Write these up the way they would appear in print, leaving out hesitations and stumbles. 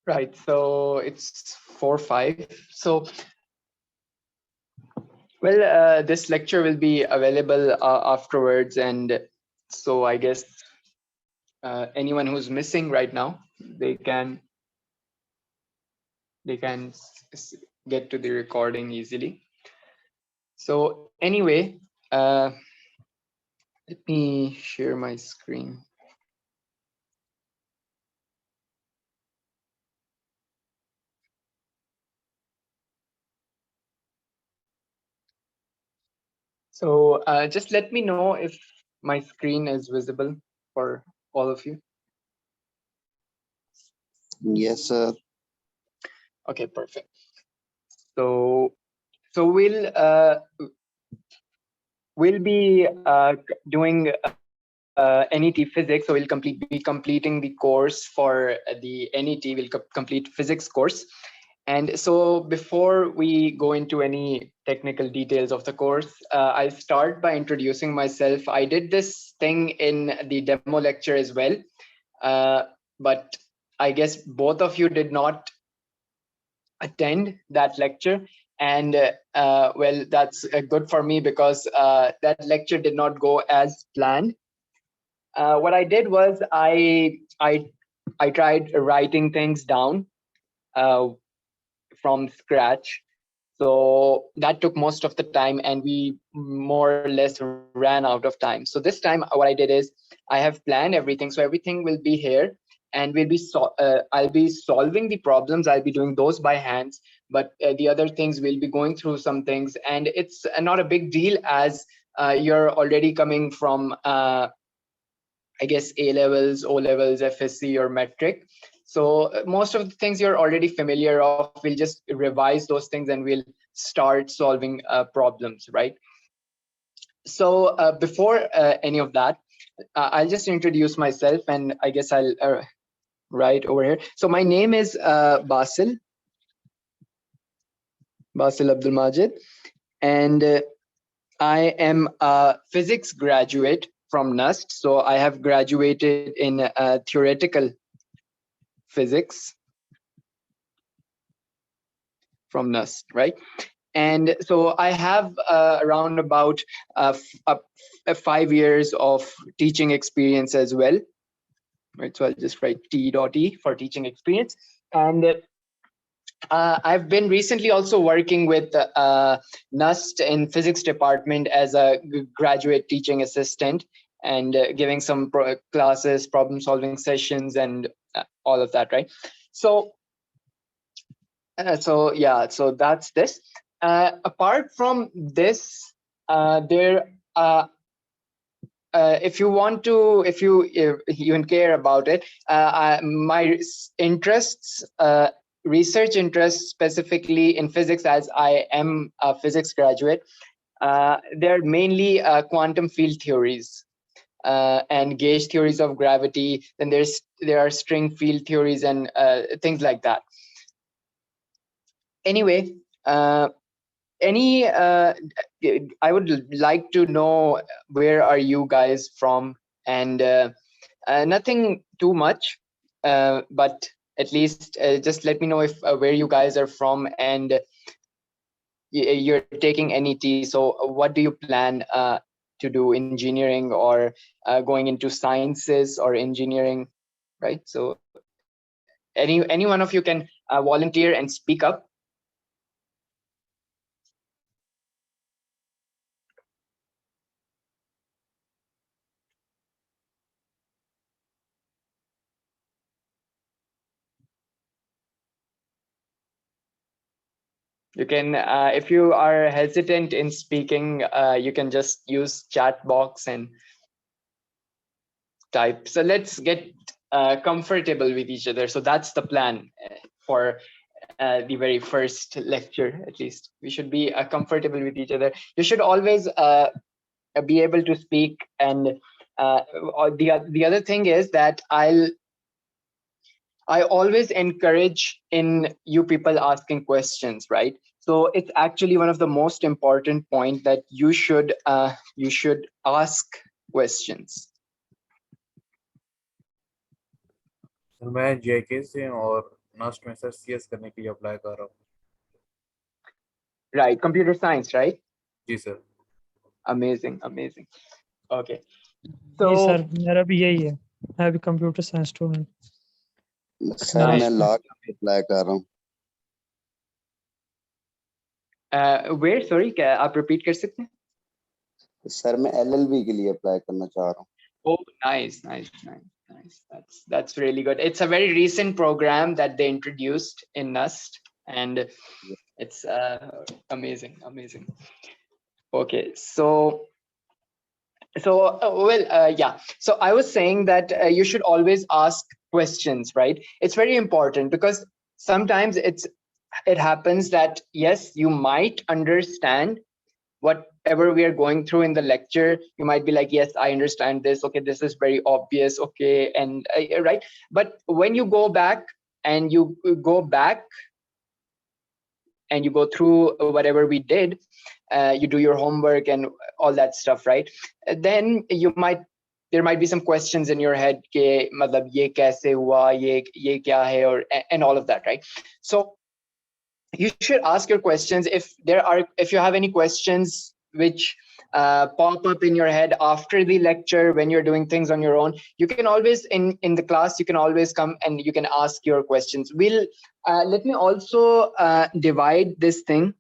Right, so it's 4:05. So, well, this lecture will be available afterwards, and so I guess anyone who's missing right now, they can get to the recording easily. So anyway, let me share my screen. So just let me know if my screen is visible for all of you. Yes, sir. Okay, perfect. So we'll be doing NET physics. So we'll be completing the course for the NET. We'll complete physics course. And so before we go into any technical details of the course, I'll start by introducing myself. I did this thing in the demo lecture as well, but I guess both of you did not attend that lecture. And well, that's good for me because that lecture did not go as planned. What I did was I tried writing things down from scratch. So that took most of the time, and we more or less ran out of time. So this time, what I did is I have planned everything. So everything will be here, and I'll be solving the problems. I'll be doing those by hands, but the other things we'll be going through some things, and it's not a big deal as you're already coming from I guess A levels, O levels, FSC, or metric. So most of the things you're already familiar of. We'll just revise those things and we'll start solving problems, right? So before any of that, I'll just introduce myself, and I guess I'll write over here. So my name is Basil Abdul Majid, and I am a physics graduate from NUST. So I have graduated in theoretical physics from NUST, right? And so I have around about 5 years of teaching experience as well, right? So I'll just write T.E for teaching experience. And I've been recently also working with NUST in physics department as a graduate teaching assistant, and giving some classes, problem solving sessions, and all of that, right? So so that's this. Apart from this, if you want to, if you even care about it, my interests, research interests specifically in physics, as I am a physics graduate, they're mainly quantum field theories and gauge theories of gravity. Then there are string field theories and things like that. Anyway, I would like to know, where are you guys from? And nothing too much, but at least just let me know if where you guys are from, and you're taking NET. So what do you plan to do? Engineering, or going into sciences or engineering, right? So any one of you can volunteer and speak up. You can, if you are hesitant in speaking, you can just use chat box and type. So let's get comfortable with each other. So that's the plan for the very first lecture. At least we should be comfortable with each other. You should always be able to speak. And the other thing is that I always encourage in you people asking questions, right? So it's actually one of the most important point that you should ask questions. मैं JK से और Nernst में sir CS करने के लिए apply कर रहा हूँ। Right, computer science, right? जी सर। Amazing, amazing. Okay, जी सर, so मेरा भी यही है, मैं भी कंप्यूटर साइंस स्टूडेंट। सर मैं nice. लॉ अप्लाई कर रहा हूँ। Where, sorry, क्या आप repeat कर सकते हैं? सर मैं एलएलबी के लिए अप्लाई करना चाह रहा हूँ। Oh, nice, nice, nice, nice. That's really good. It's a very recent program that they introduced in NUST, and it's amazing, amazing. Okay, so yeah. So I was saying that you should always ask questions, right? It's very important because sometimes it happens that yes, you might understand whatever we are going through in the lecture. You might be like, yes, I understand this. Okay, this is very obvious. Okay, and right. But when you go back and you go through whatever we did, you do your homework and all that stuff, right? Then there might be some questions in your head ke matlab ye kaise hua, ye kya hai, or and all of that, right? So you should ask your questions. If you have any questions which pop up in your head after the lecture when you're doing things on your own, you can always in the class, you can always come and you can ask your questions. Let me also divide this thing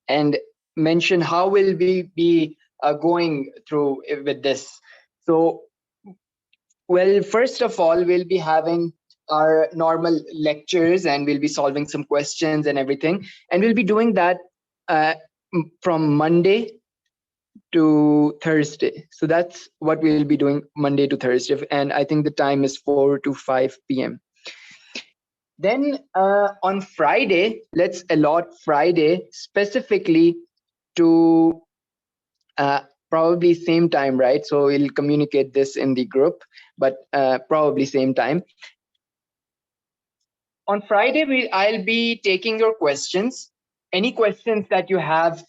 and mention how will we be going through with this. So, well, first of all, we'll be having our normal lectures and we'll be solving some questions and everything. And we'll be doing that from Monday to Thursday. So that's what we'll be doing Monday to Thursday. And I think the time is 4 to 5 p.m. Then on Friday, let's allot Friday specifically to probably same time, right? So we'll communicate this in the group, but probably same time. On Friday, I'll be taking your questions. Any questions that you have,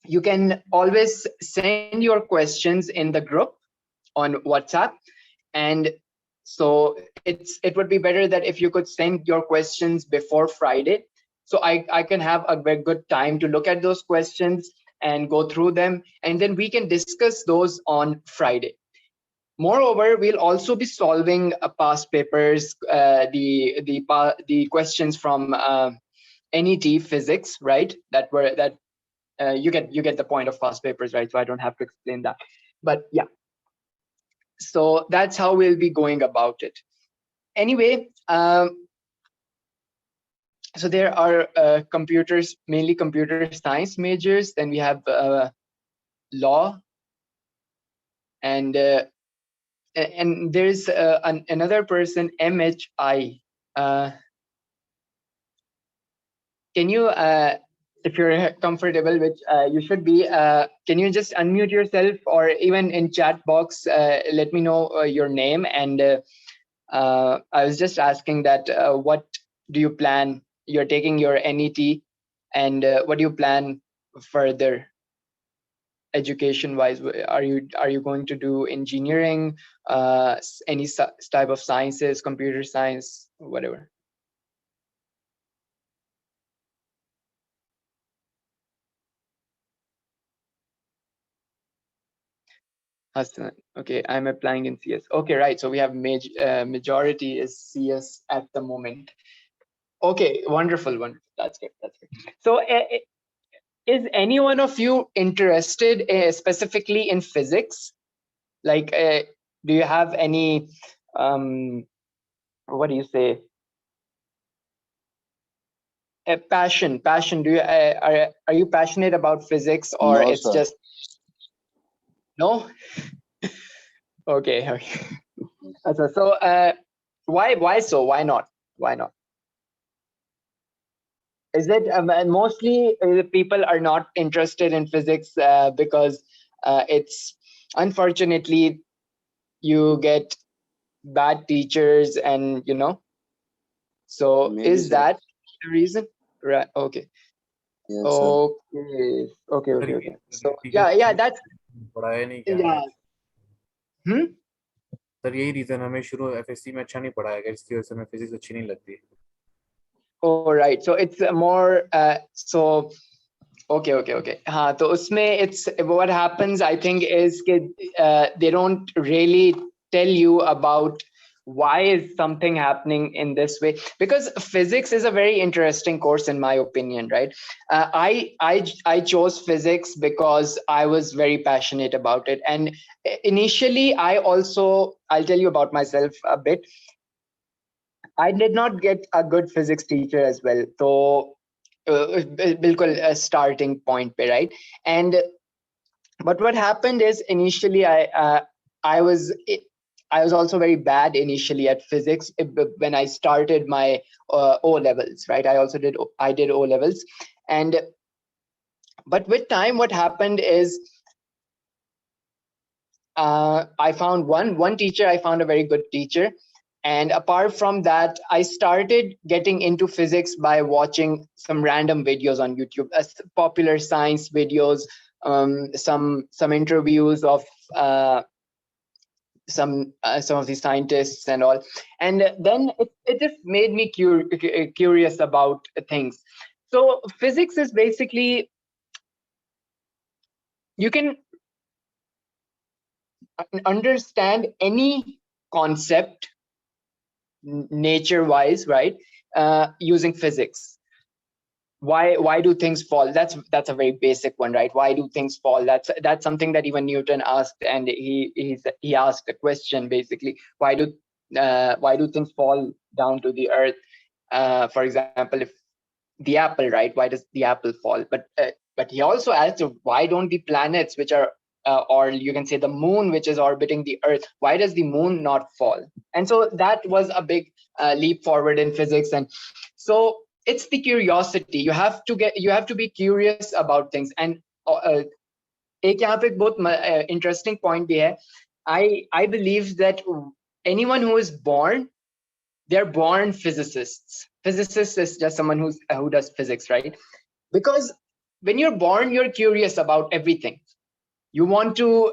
you can always send your questions in the group on WhatsApp. And so it would be better that if you could send your questions before Friday, so I can have a very good time to look at those questions and go through them, and then we can discuss those on Friday. Moreover, we'll also be solving past papers, the questions from NET physics, right? You get the point of past papers, right? So I don't have to explain that. But yeah, so that's how we'll be going about it. Anyway, so there are mainly computer science majors. Then we have law, and there's another person, MHI. Can you, if you're comfortable, which you should be, can you just unmute yourself, or even in chat box, let me know your name? And I was just asking that what do you plan? You're taking your NET, and what do you plan further? Education wise, are you going to do engineering, any type of sciences, computer science, whatever? Hassan, okay, I'm applying in CS. Okay, right, so we have majority is CS at the moment. Okay, wonderful, that's good. So is any one of you interested specifically in physics? Like, do you have any, what do you say? A passion? Do you are you passionate about physics, or No, it's sir. just no? Okay. So why so? Why not? Is it mostly people are not interested in physics because it's, unfortunately, you get bad teachers, and so Maybe, is sir. that the reason? Right, okay. Yes, sir. Okay. So yeah, that's पढ़ाया नहीं क्या yeah. Sir यही reason हमें शुरू FSc में अच्छा नहीं पढ़ाया गया, इसकी वजह से हमें फिजिक्स अच्छी नहीं लगती। Oh, right. So it's more so okay. हाँ, तो उसमें it's what happens I think is they don't really tell you about why is something happening in this way, because physics is a very interesting course in my opinion, right? I chose physics because I was very passionate about it, and initially I'll tell you about myself a bit. I did not get a good physics teacher as well. So, bilkul a starting point pe, right? And but what happened is initially I was also very bad initially at physics when I started my O levels, right? I did O levels, and but with time, what happened is I found one teacher. I found a very good teacher. And apart from that, I started getting into physics by watching some random videos on YouTube, popular science videos, some interviews of some of the scientists and all. And then it just made me curious about things. So physics is basically, you can understand any concept nature wise, right? Using physics. Why do things fall? That's a very basic one, right? Why do things fall? That's something that even Newton asked, and he asked a question basically. Why do things fall down to the earth? For example, if the apple, right? Why does the apple fall? But he also asked, why don't the planets, which are or you can say the moon, which is orbiting the earth, why does the moon not fall? And so that was a big leap forward in physics. And so it's the curiosity. You have to be curious about things. And एक यहाँ पे बहुत interesting point भी है. I believe that anyone who is born, they're born physicists. Physicist is just someone who does physics, right? Because when you're born, you're curious about everything. You want to,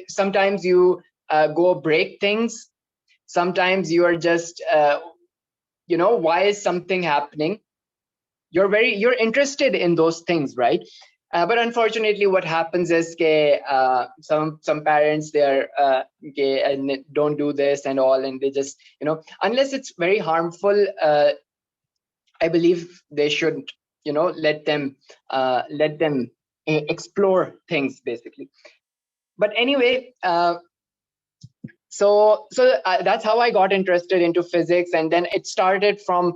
sometimes you go break things. Sometimes you are just, why is something happening? You're interested in those things, right? But unfortunately, what happens is some parents, they're and don't do this and all, and they just, unless it's very harmful, I believe they should, let them explore things basically. But anyway, so that's how I got interested into physics, and then it started from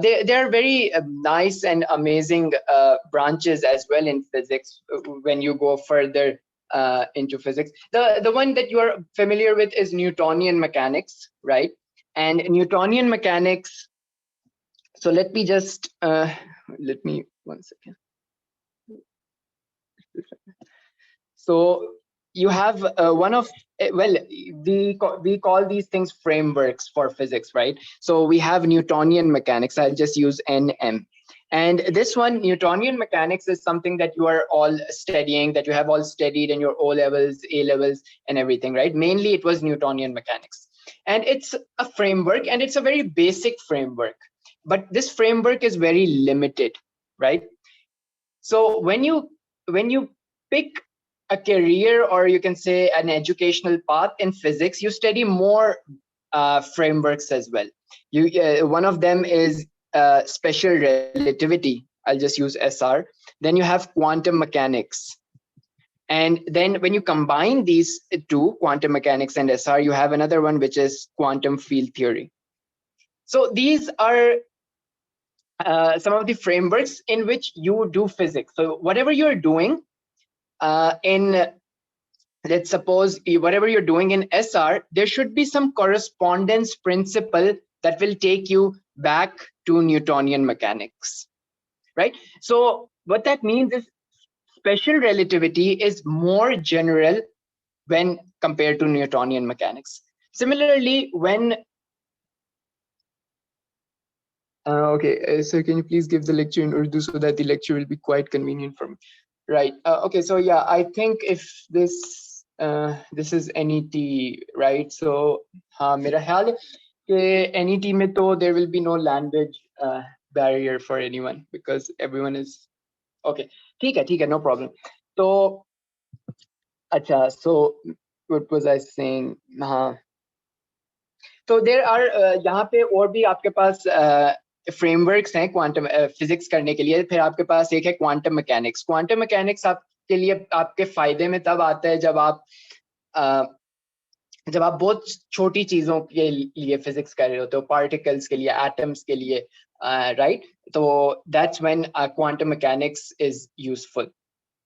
there are very nice and amazing branches as well in physics when you go further into physics. The one that you are familiar with is Newtonian mechanics, right? And Newtonian mechanics. So let me just let me 1 second. So you have we call these things frameworks for physics, right? So we have Newtonian mechanics. I'll just use NM. And this one, Newtonian mechanics, is something that you are all studying, that you have all studied in your O levels, A levels, and everything, right? Mainly it was Newtonian mechanics. And it's a framework, and it's a very basic framework. But this framework is very limited, right? So when you pick a career, or you can say an educational path in physics, you study more frameworks as well. One of them is special relativity. I'll just use SR. Then you have quantum mechanics. And then when you combine these two, quantum mechanics and SR, you have another one, which is quantum field theory. So these are some of the frameworks in which you do physics. So whatever you're doing let's suppose whatever you're doing in SR, there should be some correspondence principle that will take you back to Newtonian mechanics, right? So what that means is special relativity is more general when compared to Newtonian mechanics. Similarly, when okay, so can you please give the lecture in Urdu so that the lecture will be quite convenient for me? Right. Okay. So yeah, I think if this This is NET, right? So हाँ मेरा ख्याल है कि NET में तो there will be no language barrier for anyone because everyone is okay. ठीक है, no problem. तो अच्छा, so what was I saying? हाँ, तो there are यहाँ पे और भी आपके पास फ्रेमवर्क्स हैं क्वांटम फिजिक्स करने के लिए. फिर आपके पास एक है क्वांटम मैकेनिक्स. क्वांटम मैकेनिक्स आपके लिए आपके फायदे में तब आता है जब आप बहुत छोटी चीजों के लिए फिजिक्स कर रहे होते हो, पार्टिकल्स के लिए, एटम्स के लिए, राइट? तो that's when quantum mechanics is useful.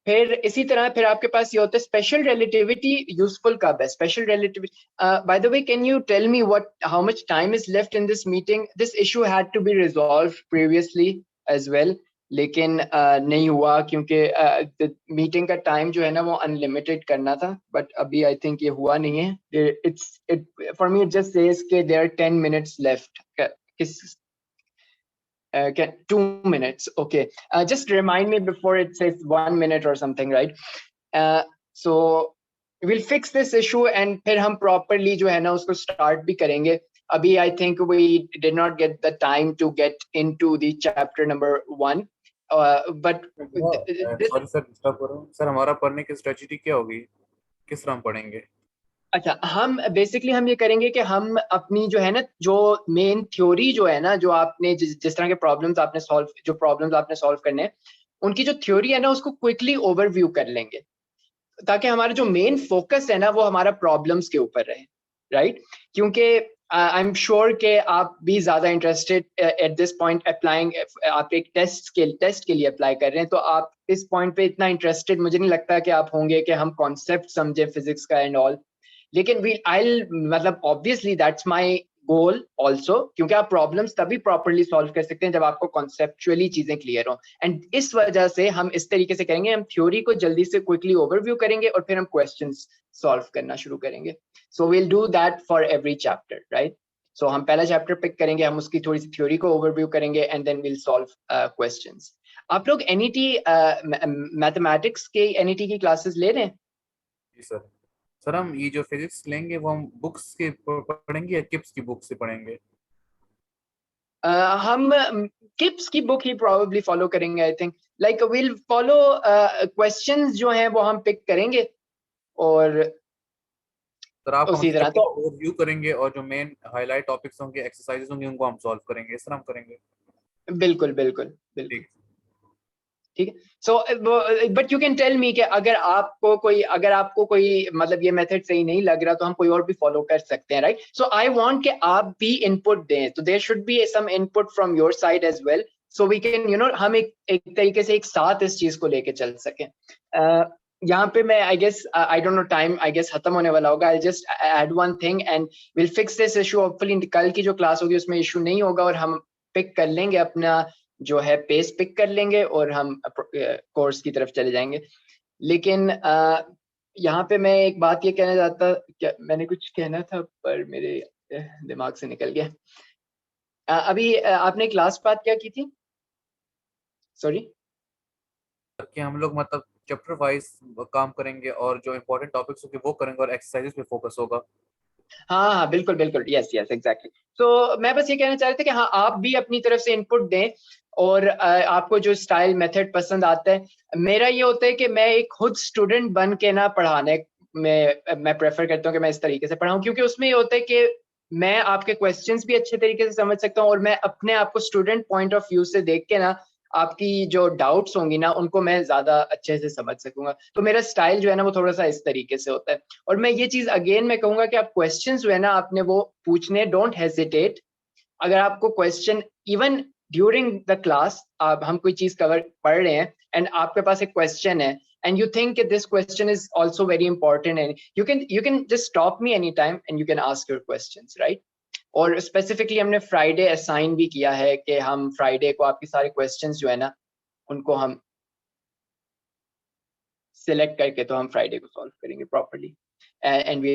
फिर इसी तरह फिर आपके पास ये होता है स्पेशल रिलेटिविटी. यूजफुल कब है special relativity? By the way, can you tell me what how much time is left in this meeting? This issue had to be resolve previously as well, लेकिन नहीं हुआ क्योंकि मीटिंग का time जो है ना वो अनलिमिटेड करना था, बट अभी आई थिंक ये हुआ नहीं है. It for me it just says के देयर आर 10 मिनट्स लेफ्ट. किस 2 minutes, okay. Just remind me before it says 1 minute or something, right? So we'll fix this issue and फिर हम properly जो है ना उसको start भी करेंगे. अभी I think we did not get the time to get into the chapter number 1, but sorry sir disturb कर रहा हूँ सर. हमारा पढ़ने की स्ट्रेटजी क्या होगी, किस तरह हम पढ़ेंगे? अच्छा, हम बेसिकली हम ये करेंगे कि हम अपनी जो है ना जो मेन थ्योरी जो है ना जो आपने जिस तरह के प्रॉब्लम्स आपने सॉल्व करने हैं, उनकी जो थ्योरी है ना उसको क्विकली ओवरव्यू कर लेंगे ताकि हमारा जो मेन फोकस है ना वो हमारा प्रॉब्लम्स के ऊपर रहे, राइट? क्योंकि आई एम श्योर कि आप भी ज्यादा interested at this point applying. आप एक टेस्ट के लिए अप्लाई कर रहे हैं, तो आप इस पॉइंट पे इतना इंटरेस्टेड मुझे नहीं लगता कि आप होंगे कि हम कॉन्सेप्ट समझे फिजिक्स का एंड ऑल. लेकिन मतलब obviously that's my goal also, क्योंकि आप प्रॉब्लम्स तभी प्रॉपर्ली सॉल्व कर सकते हैं जब आपको कॉन्सेप्चुअली चीजें क्लियर हो. एंड इस वजह से हम इस तरीके से करेंगे, हम थ्योरी को जल्दी से क्विकली ओवरव्यू करेंगे और फिर हम क्वेश्चंस सॉल्व करना शुरू करेंगे. So we'll do that for every chapter, right? So हम पहला चैप्टर पिक करेंगे, हम उसकी थोड़ी सी थ्योरी को ओवरव्यू करेंगे and then we'll solve questions. आप लोग एनईटी मैथमेटिक्स के एनईटी की क्लासेस ले रहे हैं? जी सर. सर हम ये जो फिजिक्स लेंगे वो हम बुक्स के पढ़ेंगे या किप्स की बुक से पढ़ेंगे? हम किप्स की बुक ही प्रोबेबली फॉलो करेंगे. I think like will follow questions जो हैं वो हम पिक करेंगे और सर आप उसी तरह तो ओवरव्यू करेंगे और जो मेन हाईलाइट टॉपिक्स होंगे, एक्सरसाइजेस होंगे, उनको हम सॉल्व करेंगे. इस तरह हम करेंगे. बिल्कुल. ठीक है. So but you can tell me कि अगर आपको कोई मतलब ये मेथड सही नहीं लग रहा तो हम कोई और भी फॉलो कर सकते हैं, राइट? सो आई वांट कि आप भी इनपुट दें, तो there should be some input from your side as well, so we can हम एक तरीके से एक साथ इस चीज को लेके चल सकें. यहाँ पे मैं I guess I don't know, time I guess खत्म होने वाला होगा. I just add one thing and will fix this issue. Hopefully कल की जो क्लास होगी उसमें इशू नहीं होगा और हम पिक कर लेंगे अपना जो है पेस पिक कर लेंगे और हम कोर्स की तरफ चले जाएंगे. लेकिन यहाँ पे मैं एक बात ये कहना चाहता, क्या मैंने कुछ कहना था पर मेरे दिमाग से निकल गया. अभी आपने क्लास बात क्या की थी? सॉरी. कि हम लोग मतलब चैप्टर वाइज काम करेंगे और जो इम्पोर्टेंट टॉपिक्स होंगे वो करेंगे और एक्सरसाइजेस पे फोकस होगा. हाँ, बिल्कुल. Yes exactly. तो मैं बस ये कहना चाह रहा था कि हाँ आप भी अपनी तरफ से इनपुट दें और आपको जो स्टाइल मेथड पसंद आता है. मेरा ये होता है कि मैं एक खुद स्टूडेंट बन के ना पढ़ाने में मैं प्रेफर करता हूँ कि मैं इस तरीके से पढ़ाऊँ, क्योंकि उसमें ये होता है कि मैं आपके क्वेश्चंस भी अच्छे तरीके से समझ सकता हूँ और मैं अपने आप को स्टूडेंट पॉइंट ऑफ व्यू से देख के ना आपकी जो डाउट्स होंगी ना उनको मैं ज्यादा अच्छे से समझ सकूंगा. तो मेरा स्टाइल जो है ना वो थोड़ा सा इस तरीके से होता है. और मैं ये चीज अगेन मैं कहूंगा कि आप क्वेश्चंस जो है ना आपने वो पूछने, डोंट हेजिटेट. अगर आपको question even during the class हम कोई चीज पढ़ रहे हैं एंड आपके पास एक क्वेश्चन है and you think that this question is also very important, and you can just stop me anytime and you can ask your questions, right? और स्पेसिफिकली हमने फ्राइडे असाइन भी किया है कि हम फ्राइडे को आपके सारे क्वेश्चंस जो है ना उनको हम सिलेक्ट करके तो हम फ्राइडे को सॉल्व करेंगे प्रॉपर्ली एंड वी